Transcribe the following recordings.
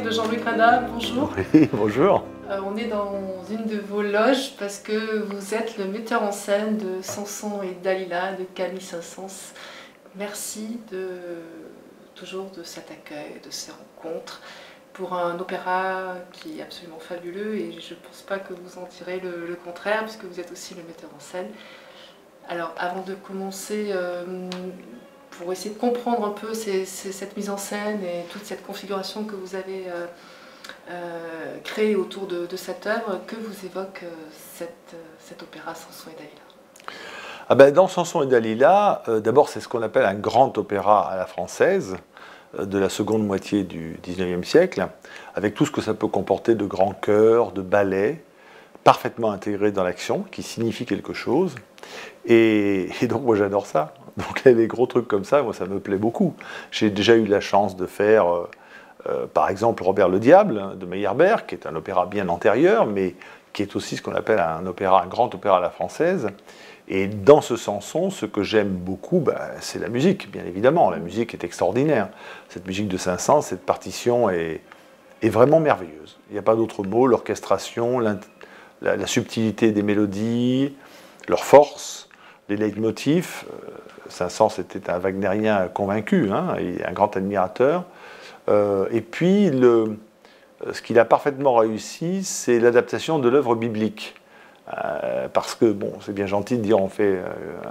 de Jean-Luc Rada, bonjour. Oui, bonjour. On est dans une de vos loges parce que vous êtes le metteur en scène de Samson et Dalila de Camille Saint-Saëns. Merci toujours de cet accueil, de ces rencontres pour un opéra qui est absolument fabuleux et je ne pense pas que vous en direz le contraire puisque vous êtes aussi le metteur en scène. Alors avant de commencer, pour essayer de comprendre un peu cette mise en scène et toute cette configuration que vous avez créée autour de cette œuvre, que vous évoque cet opéra Samson et Dalila? Dans Samson et Dalila, d'abord c'est ce qu'on appelle un grand opéra à la française de la seconde moitié du XIXe siècle, avec tout ce que ça peut comporter de grands chœurs, de ballets, parfaitement intégrés dans l'action, qui signifie quelque chose. Et donc moi j'adore ça. Donc les gros trucs comme ça, moi ça me plaît beaucoup. J'ai déjà eu la chance de faire, par exemple, Robert le Diable de Meyerbeer, qui est un opéra bien antérieur, mais qui est aussi ce qu'on appelle un grand opéra à la française. Et dans ce Samson, ce que j'aime beaucoup, c'est la musique, bien évidemment. La musique est extraordinaire. Cette musique de Saint-Saëns, cette partition est vraiment merveilleuse. Il n'y a pas d'autre mot. L'orchestration, la subtilité des mélodies, leur force, les leitmotifs. Saint-Saëns était un wagnérien convaincu, et un grand admirateur. Et puis, ce qu'il a parfaitement réussi, c'est l'adaptation de l'œuvre biblique. Parce que, bon, c'est bien gentil de dire on fait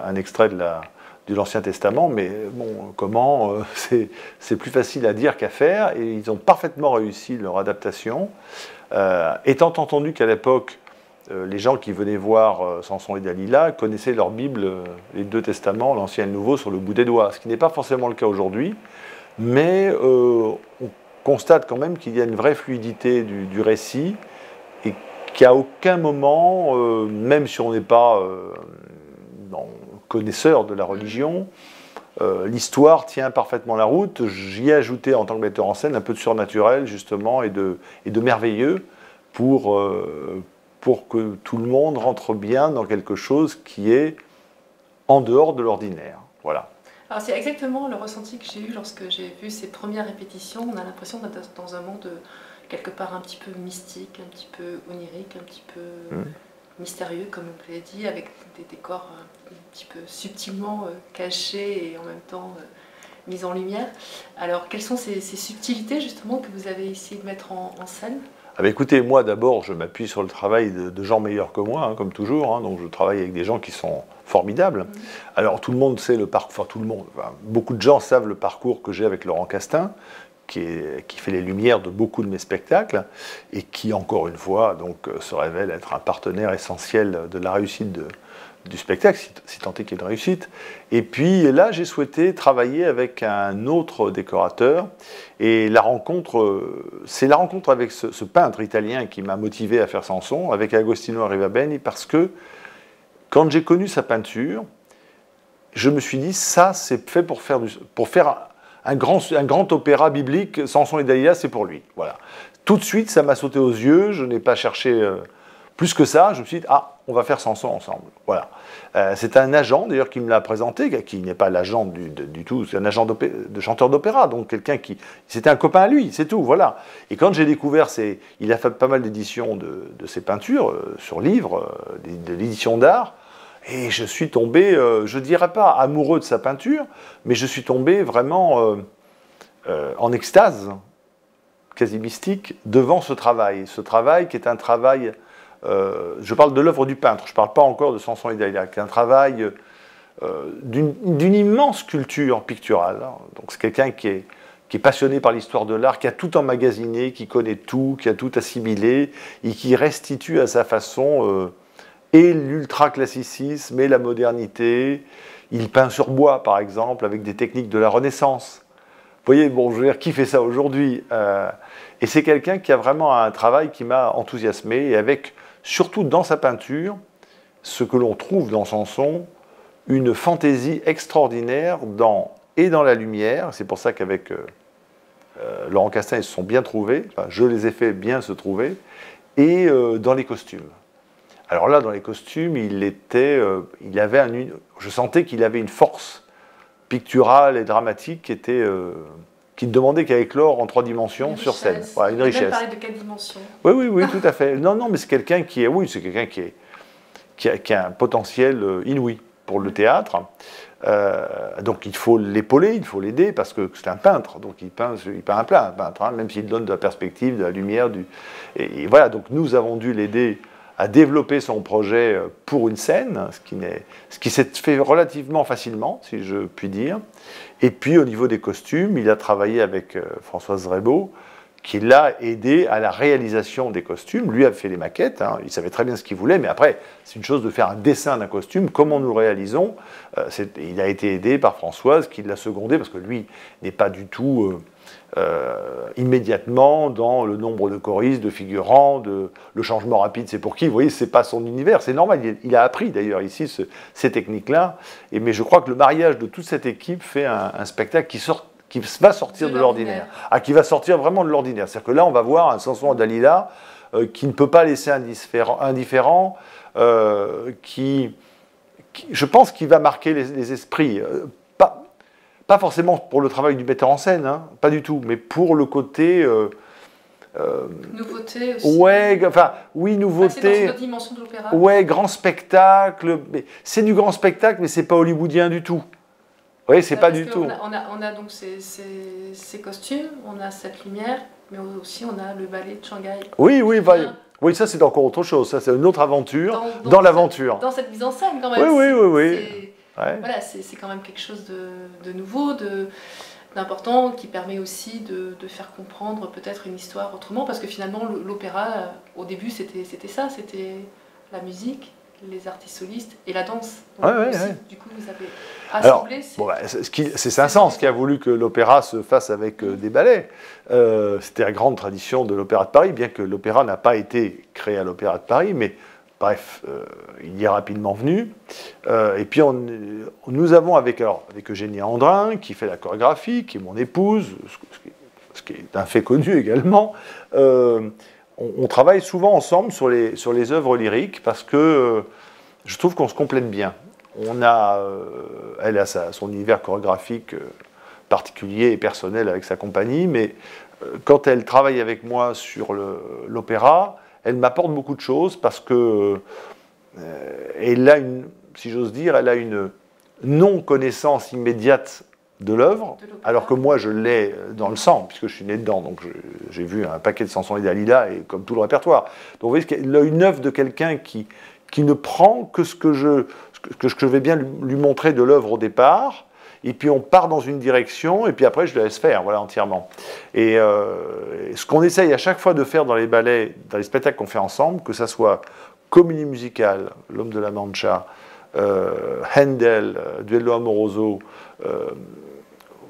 un extrait de l'Ancien Testament, mais bon, comment c'est plus facile à dire qu'à faire, et ils ont parfaitement réussi leur adaptation. Étant entendu qu'à l'époque, les gens qui venaient voir Samson et Dalila connaissaient leur Bible, les deux testaments, l'Ancien et le Nouveau, sur le bout des doigts, ce qui n'est pas forcément le cas aujourd'hui, mais on constate quand même qu'il y a une vraie fluidité du récit, et qu'à aucun moment, même si on n'est pas connaisseur de la religion, l'histoire tient parfaitement la route. J'y ai ajouté en tant que metteur en scène un peu de surnaturel justement et de merveilleux pour que tout le monde rentre bien dans quelque chose qui est en dehors de l'ordinaire. Voilà. Alors c'est exactement le ressenti que j'ai eu lorsque j'ai vu ces premières répétitions. On a l'impression d'être dans un monde quelque part un petit peu mystique, un petit peu onirique, un petit peu mystérieux, comme vous l'avez dit, avec des décors un petit peu subtilement cachés et en même temps mis en lumière. Alors, quelles sont ces subtilités, justement, que vous avez essayé de mettre en scène? Écoutez, moi, d'abord, je m'appuie sur le travail de gens meilleurs que moi, comme toujours. Donc, je travaille avec des gens qui sont formidables. Alors, tout le monde sait le parcours, enfin, tout le monde, beaucoup de gens savent le parcours que j'ai avec Laurent Castin, qui fait les lumières de beaucoup de mes spectacles et qui, encore une fois, donc, se révèle être un partenaire essentiel de la réussite du spectacle, si tant est qu'il y ait une réussite. Et puis là, j'ai souhaité travailler avec un autre décorateur et c'est la rencontre avec ce peintre italien qui m'a motivé à faire Samson, avec Agostino Arrivabene, parce que quand j'ai connu sa peinture, je me suis dit, ça, c'est fait pour faire un grand opéra biblique, Samson et Dalila, c'est pour lui. Voilà. Tout de suite, ça m'a sauté aux yeux, je n'ai pas cherché plus que ça, je me suis dit, on va faire Samson ensemble. Voilà. C'est un agent, d'ailleurs, qui me l'a présenté, qui n'est pas l'agent du tout, c'est un agent de chanteur d'opéra, donc quelqu'un c'était un copain à lui, c'est tout, voilà. Et quand j'ai découvert, il a fait pas mal d'éditions de ses peintures, sur livre, de l'édition d'art, et je suis tombé, je ne dirais pas amoureux de sa peinture, mais je suis tombé vraiment en extase, quasi mystique, devant ce travail. Ce travail qui est un travail, je parle de l'œuvre du peintre, je ne parle pas encore de Samson et Dalila, qui est un travail d'une immense culture picturale. Donc c'est quelqu'un qui est passionné par l'histoire de l'art, qui a tout emmagasiné, qui connaît tout, qui a tout assimilé, et qui restitue à sa façon et l'ultra-classicisme et la modernité. Il peint sur bois, par exemple, avec des techniques de la Renaissance. Vous voyez, bon, je veux dire, qui fait ça aujourd'hui? Et c'est quelqu'un qui a vraiment un travail qui m'a enthousiasmé, et avec, surtout dans sa peinture, ce que l'on trouve dans Samson, une fantaisie extraordinaire dans la lumière. C'est pour ça qu'avec Laurent Castin, ils se sont bien trouvés, enfin, je les ai fait bien se trouver, et dans les costumes. Alors là, dans les costumes, je sentais qu'il avait une force picturale et dramatique qui était qui ne demandait qu'à éclore en 3 dimensions sur scène. Voilà, une richesse. Vous parler de quelle dimension? Oui, oui, oui, tout à fait. Non, non, mais c'est quelqu'un qui est, oui, c'est quelqu'un qui a un potentiel inouï pour le théâtre. Donc il faut l'épauler, il faut l'aider, parce que c'est un peintre, donc il peint un plat, un peintre, hein, même s'il donne de la perspective, de la lumière. Et voilà, donc nous avons dû l'aider à développer son projet pour une scène, ce qui s'est fait relativement facilement, si je puis dire. Et puis au niveau des costumes, il a travaillé avec Françoise Rebaud, qui l'a aidé à la réalisation des costumes. Lui a fait les maquettes, hein, il savait très bien ce qu'il voulait, mais après, c'est une chose de faire un dessin d'un costume. Comment nous le réalisons, il a été aidé par Françoise, qui l'a secondé, parce que lui n'est pas du tout immédiatement dans le nombre de choristes, de figurants, le changement rapide, c'est pour qui. Vous voyez, c'est pas son univers, c'est normal. Il a appris d'ailleurs ici ces techniques-là. Mais je crois que le mariage de toute cette équipe fait un spectacle qui va sortir de l'ordinaire. Qui va sortir vraiment de l'ordinaire. C'est-à-dire que là, on va voir un Samson et Dalila qui ne peut pas laisser indifférent, je pense qu'il va marquer les esprits. Pas forcément pour le travail du metteur en scène, hein, pas du tout, mais pour le côté... nouveauté aussi. Ouais, enfin, oui, nouveauté. C'est dans une autre dimension de l'opéra. Ouais, grand spectacle. C'est du grand spectacle, mais c'est pas hollywoodien du tout. Oui, c'est pas du tout. On a donc ces costumes, on a cette lumière, mais aussi on a le ballet de Shanghai. Oui, oui, oui, ça c'est encore autre chose. Ça c'est une autre aventure dans l'aventure. Dans cette mise en scène, quand même. Oui, oui, oui, oui. Ouais. Voilà, c'est quand même quelque chose de nouveau, d'important, qui permet aussi de faire comprendre peut-être une histoire autrement, parce que finalement l'opéra, au début c'était ça, c'était la musique, les artistes solistes et la danse. Donc, du coup, vous avez rassemblé. C'est Saint-Saëns qui a voulu que l'opéra se fasse avec des ballets. C'était la grande tradition de l'Opéra de Paris, bien que l'opéra n'a pas été créé à l'Opéra de Paris, mais bref, il y est rapidement venu. Et puis nous avons avec Eugénie Andrin, qui fait la chorégraphie, qui est mon épouse, ce qui est un fait connu également. On travaille souvent ensemble sur les œuvres lyriques, parce que je trouve qu'on se complète bien. Elle a son univers chorégraphique particulier et personnel avec sa compagnie, mais quand elle travaille avec moi sur l'opéra, elle m'apporte beaucoup de choses, parce que elle a si j'ose dire, elle a une non-connaissance immédiate de l'œuvre, alors que moi je l'ai dans le sang, puisque je suis né dedans, donc j'ai vu un paquet de Samson et Dalila, et comme tout le répertoire. Donc vous voyez qu'elle a une œuvre de quelqu'un qui ne prend que ce que je vais bien lui montrer de l'œuvre au départ, et puis on part dans une direction, et puis après je le laisse faire, voilà, entièrement. Et ce qu'on essaye à chaque fois de faire dans les ballets, dans les spectacles qu'on fait ensemble, que ça soit Comédie musicale, L'Homme de la Mancha, Handel, Duello Amoroso,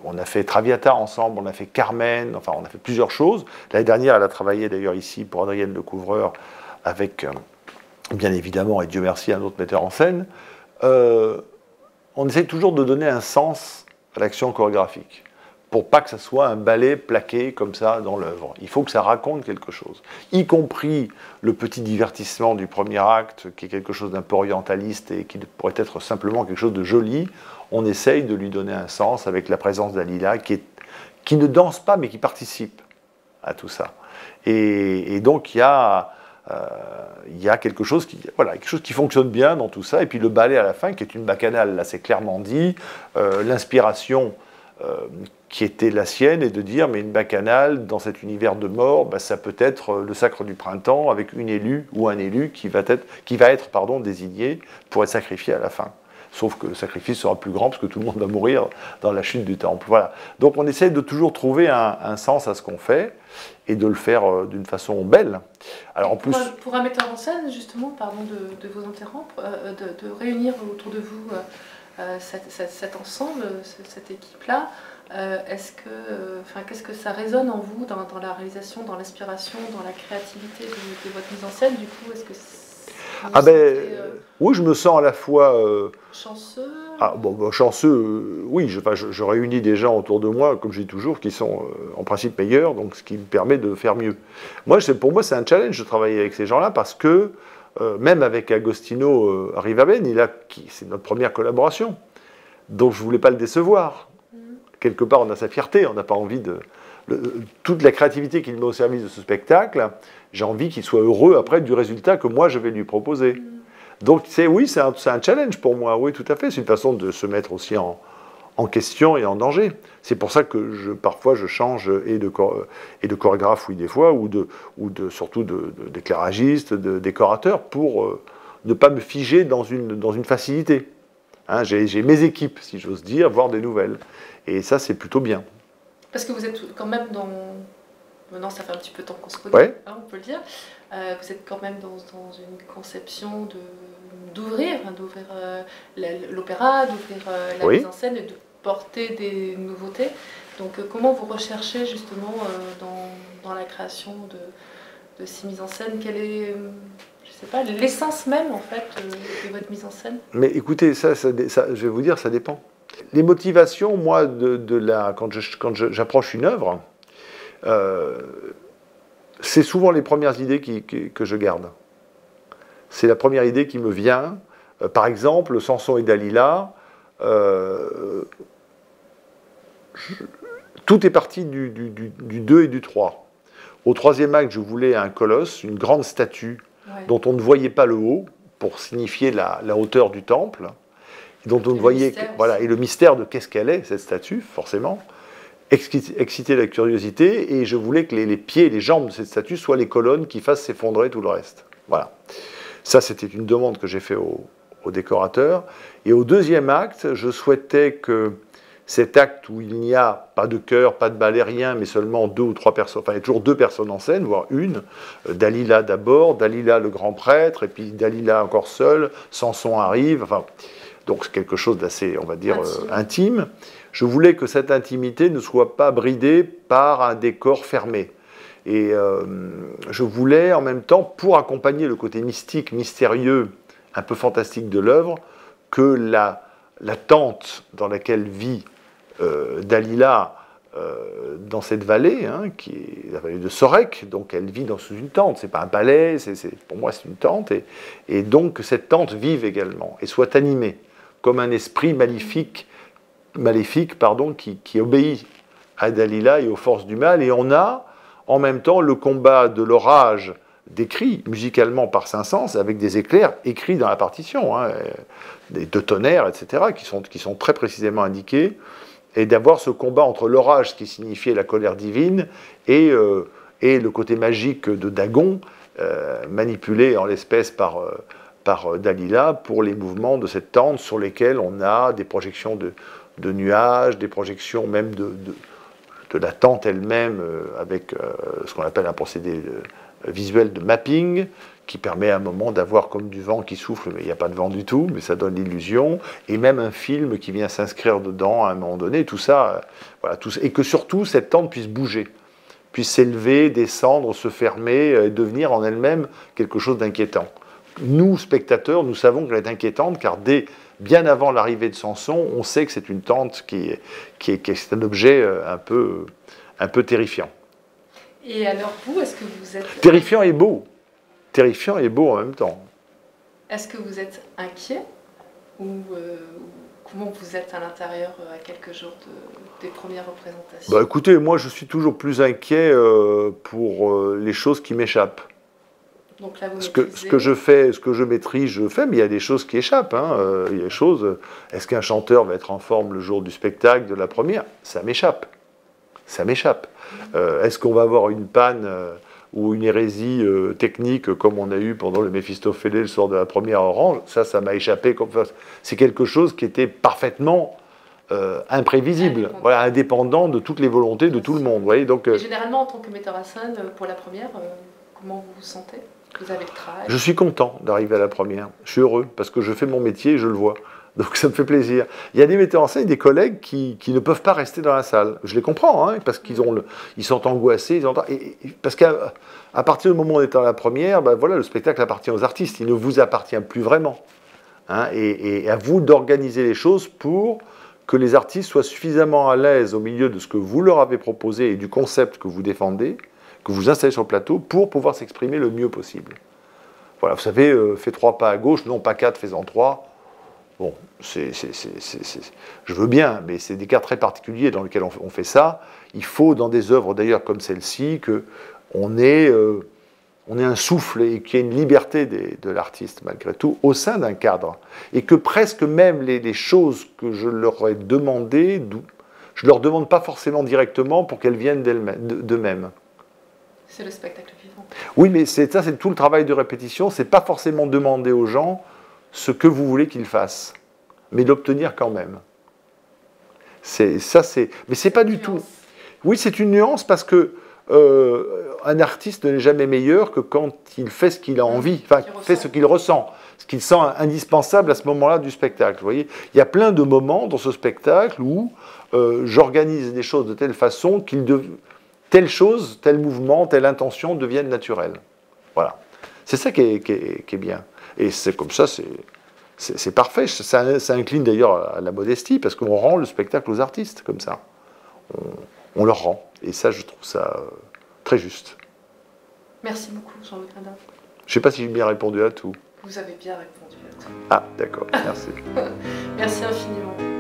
on a fait Traviata ensemble, on a fait Carmen, enfin on a fait plusieurs choses. L'année dernière, elle a travaillé d'ailleurs ici pour Adrienne Lecouvreur avec, bien évidemment, et Dieu merci, un autre metteur en scène. On essaye toujours de donner un sens à l'action chorégraphique, pour pas que ça soit un ballet plaqué comme ça dans l'œuvre. Il faut que ça raconte quelque chose, y compris le petit divertissement du premier acte, qui est quelque chose d'un peu orientaliste et qui pourrait être simplement quelque chose de joli. On essaye de lui donner un sens avec la présence d'Alila, qui ne danse pas, mais qui participe à tout ça. Et donc il y a quelque chose qui fonctionne bien dans tout ça. Et puis le ballet à la fin, qui est une bacchanale, là c'est clairement dit, l'inspiration qui était la sienne, et de dire, mais une bacchanale dans cet univers de mort, ça peut être le sacre du printemps avec une élue ou un élu qui va être désigné pour être sacrifié à la fin. Sauf que le sacrifice sera plus grand parce que tout le monde va mourir dans la chute du temple. Voilà. Donc on essaie de toujours trouver un sens à ce qu'on fait et de le faire d'une façon belle. Alors, en plus... Pour un metteur en scène, justement, pardon de vous interrompre, de réunir autour de vous cet ensemble, cette équipe-là, qu'est-ce que ça résonne en vous dans la réalisation, dans l'inspiration, dans la créativité de votre mise en scène? Du coup, est-ce que oui, je me sens à la fois chanceux. Chanceux, oui. Je réunis des gens autour de moi, comme je dis toujours, qui sont en principe meilleurs, donc ce qui me permet de faire mieux. Pour moi, c'est un challenge de travailler avec ces gens-là, parce que même avec Agostino Rivaben, c'est notre première collaboration, donc je ne voulais pas le décevoir. quelque part, on a sa fierté, on n'a pas envie de... toute la créativité qu'il met au service de ce spectacle, j'ai envie qu'il soit heureux après du résultat que moi je vais lui proposer. Donc oui, c'est un challenge pour moi, oui, tout à fait. C'est une façon de se mettre aussi en question et en danger. C'est pour ça que parfois je change et de chorégraphe, oui, des fois, surtout d'éclairagiste, de décorateur, pour ne pas me figer dans une facilité. Hein, j'ai mes équipes, si j'ose dire, voire des nouvelles. Et ça, c'est plutôt bien. Parce que vous êtes quand même dans... Maintenant, ça fait un petit peu de temps qu'on se connaît, ouais. Hein, on peut le dire. Vous êtes quand même dans une conception d'ouvrir l'opéra, d'ouvrir la mise en scène et de porter des nouveautés. Donc, comment vous recherchez justement dans la création de ces mises en scène? Quelle est, je sais pas, l'essence même en fait de votre mise en scène? Mais écoutez, ça, je vais vous dire, ça dépend. Les motivations, moi, quand j'approche une œuvre, c'est souvent les premières idées que je garde. C'est la première idée qui me vient. Par exemple, Samson et Dalila, tout est parti du 2 et du 3. Au troisième acte, je voulais un colosse, une grande statue dont on ne voyait pas le haut, pour signifier la hauteur du temple, dont on ne voyait... Voilà, et le mystère de qu'est-ce qu'elle est, cette statue, forcément. Exciter la curiosité, et je voulais que les pieds et les jambes de cette statue soient les colonnes qui fassent s'effondrer tout le reste. Voilà. Ça, c'était une demande que j'ai faite au décorateur. Et au deuxième acte, je souhaitais que cet acte où il n'y a pas de chœur, pas de ballet, rien, mais seulement 2 ou 3 personnes, enfin il y a toujours 2 personnes en scène, voire une, Dalila d'abord, Dalila le grand prêtre, et puis Dalila encore seule, Samson arrive, enfin, donc c'est quelque chose d'assez, on va dire, intime. Je voulais que cette intimité ne soit pas bridée par un décor fermé. Et je voulais en même temps, pour accompagner le côté mystique, mystérieux, un peu fantastique de l'œuvre, que la tente dans laquelle vit Dalila dans cette vallée, hein, qui est la vallée de Sorek, donc elle vit sous une tente, c'est pas un palais, pour moi c'est une tente, et donc que cette tente vive également, et soit animée, comme un esprit maléfique qui obéit à Dalila et aux forces du mal, et on a en même temps le combat de l'orage décrit musicalement par Saint-Saëns, avec des éclairs écrits dans la partition, hein, des deux tonnerres, etc., qui sont très précisément indiqués, et d'avoir ce combat entre l'orage, ce qui signifiait la colère divine, et le côté magique de Dagon, manipulé en l'espèce par Dalila, pour les mouvements de cette tente sur lesquels on a des projections de nuages, des projections même de la tente elle-même, avec ce qu'on appelle un procédé visuel de mapping, qui permet à un moment d'avoir comme du vent qui souffle, mais il n'y a pas de vent du tout, mais ça donne l'illusion, et même un film qui vient s'inscrire dedans à un moment donné, tout ça, voilà, et que surtout cette tente puisse bouger, puisse s'élever, descendre, se fermer, devenir en elle-même quelque chose d'inquiétant. Nous, spectateurs, nous savons qu'elle est inquiétante, car bien avant l'arrivée de Samson, on sait que c'est une tente qui est un objet un peu terrifiant. Et alors vous, est-ce que vous êtes... Terrifiant et beau. Terrifiant et beau en même temps. Est-ce que vous êtes inquiet ou comment vous êtes à l'intérieur à quelques jours des premières représentations? Bah, écoutez, moi je suis toujours plus inquiet pour les choses qui m'échappent. Donc là, vous ce que je fais, ce que je maîtrise, je fais, mais il y a des choses qui échappent. Hein. Il y a des choses. Est-ce qu'un chanteur va être en forme le jour du spectacle, de la première? Ça m'échappe. Ça m'échappe. Est-ce qu'on va avoir une panne ou une hérésie technique comme on a eu pendant le Méphistophélès le soir de la première Orange? Ça m'a échappé. C'est quelque chose qui était parfaitement imprévisible, voilà, indépendant de toutes les volontés de tout le monde. Vous voyez, donc, et généralement, en tant que metteur en scène, pour la première, comment vous vous sentez? Vous avez le travail? Je suis content d'arriver à la première. Je suis heureux parce que je fais mon métier et je le vois. Donc ça me fait plaisir. Il y a des metteurs en scène, des collègues qui ne peuvent pas rester dans la salle. Je les comprends, hein, parce qu'ils sont angoissés. Parce qu'à partir du moment où on est dans la première, ben voilà, le spectacle appartient aux artistes. Il ne vous appartient plus vraiment. Hein, et à vous d'organiser les choses pour que les artistes soient suffisamment à l'aise au milieu de ce que vous leur avez proposé et du concept que vous défendez, que vous installez sur le plateau, pour pouvoir s'exprimer le mieux possible. Voilà, vous savez, fais 3 pas à gauche, non pas 4, fais-en 3. Bon, je veux bien, mais c'est des cas très particuliers dans lesquels on fait ça. Il faut, dans des œuvres d'ailleurs comme celle-ci, qu'on ait un souffle et qu'il y ait une liberté de l'artiste, malgré tout, au sein d'un cadre. Et que presque même les choses que je leur ai demandées, je ne leur demande pas forcément directement pour qu'elles viennent d'eux-mêmes. C'est le spectacle vivant. Oui, mais c'est tout le travail de répétition. C'est pas forcément demander aux gens ce que vous voulez qu'ils fassent, mais d'obtenir quand même. Mais c'est pas du tout. Oui, c'est une nuance parce que un artiste n'est jamais meilleur que quand il fait ce qu'il a envie, enfin, fait ce qu'il ressent, ce qu'il sent indispensable à ce moment-là du spectacle. Vous voyez, il y a plein de moments dans ce spectacle où j'organise des choses de telle façon telle chose, tel mouvement, telle intention deviennent naturelles. Voilà. C'est ça qui est bien. Et c'est comme ça, c'est parfait. Ça incline d'ailleurs à la modestie, parce qu'on rend le spectacle aux artistes, comme ça. On leur rend. Et ça, je trouve ça très juste. Merci beaucoup, Jean-Luc Radin. Je ne sais pas si j'ai bien répondu à tout. Vous avez bien répondu à tout. Ah, d'accord, merci. Merci infiniment.